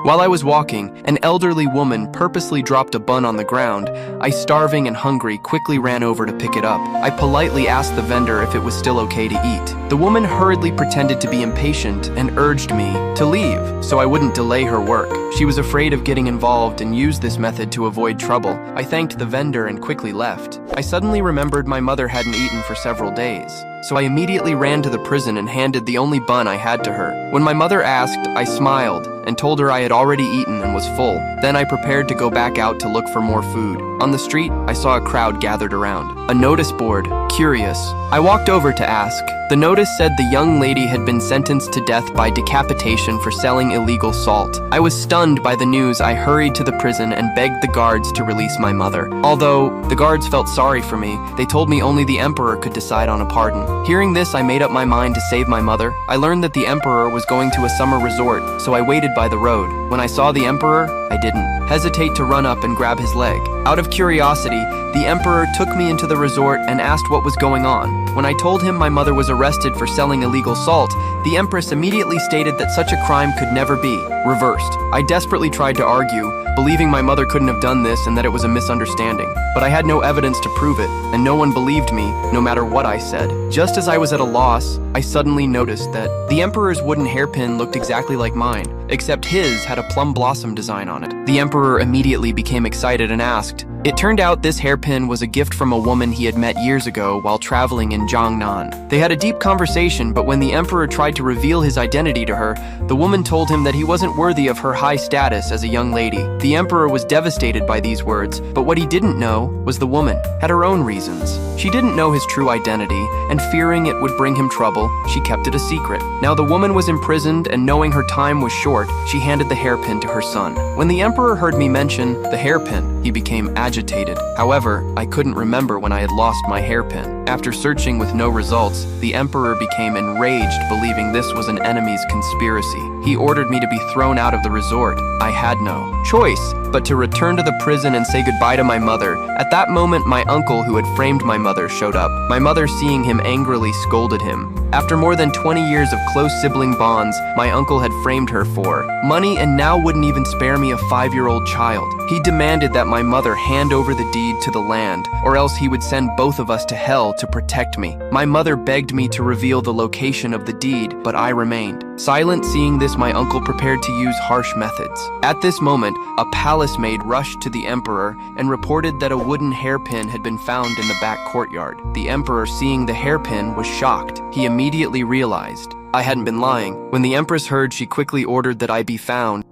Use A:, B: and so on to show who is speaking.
A: While I was walking, an elderly woman purposely dropped a bun on the ground. I, starving and hungry, quickly ran over to pick it up. I politely asked the vendor if it was still okay to eat. The woman hurriedly pretended to be impatient and urged me to leave so I wouldn't delay her work. She was afraid of getting involved and used this method to avoid trouble. I thanked the vendor and quickly left. I suddenly remembered my mother hadn't eaten for several days, so I immediately ran to the prison and handed the only bun I had to her. When my mother asked, I smiled and told her I had already eaten and was full. Then I prepared to go back out to look for more food. On the street, I saw a crowd gathered around. A notice board, curious. I walked over to ask. The notice said the young lady had been sentenced to death by decapitation for selling illegal salt. I was stunned by the news. I hurried to the prison and begged the guards to release my mother. Although the guards felt sorry for me, they told me only the emperor could decide on a pardon. Hearing this, I made up my mind to save my mother. I learned that the emperor was going to a summer resort, so I waited by the road. When I saw the emperor, I didn't hesitate to run up and grab his leg. Out of curiosity, the emperor took me into the resort and asked what was going on. When I told him my mother was arrested for selling illegal salt, the empress immediately stated that such a crime could never be reversed. I desperately tried to argue, believing my mother couldn't have done this and that it was a misunderstanding. But I had no evidence to prove it, and no one believed me, no matter what I said. Just as I was at a loss, I suddenly noticed that the emperor's wooden hairpin looked exactly like mine, except his had a plum blossom design on it. The emperor immediately became excited and asked. It turned out this hairpin was a gift from a woman he had met years ago while traveling in Jiangnan. They had a deep conversation, but when the emperor tried to reveal his identity to her, the woman told him that he wasn't worthy of her high status as a young lady. The emperor was devastated by these words, but what he didn't know was the woman had her own reasons. She didn't know his true identity, and fearing it would bring him trouble, she kept it a secret. Now the woman was imprisoned, and knowing her time was short, she handed the hairpin to her son. When the emperor heard me mention the hairpin, he became agitated. However, I couldn't remember when I had lost my hairpin. After searching with no results, the emperor became enraged, believing this was an enemy's conspiracy. He ordered me to be thrown out of the resort. I had no choice but to return to the prison and say goodbye to my mother. At that moment, my uncle who had framed my mother showed up. My mother, seeing him, angrily scolded him. After more than 20 years of close sibling bonds, my uncle had framed her for money and now wouldn't even spare me a 5-year-old child. He demanded that my mother hand over the deed to the land, or else he would send both of us to hell to protect me. My mother begged me to reveal the location of the deed, but I remained silent. Seeing this, my uncle prepared to use harsh methods. At this moment, a palace maid rushed to the emperor and reported that a wooden hairpin had been found in the back courtyard. The emperor, seeing the hairpin, was shocked. He immediately realized I hadn't been lying. When the empress heard, she quickly ordered that I be found.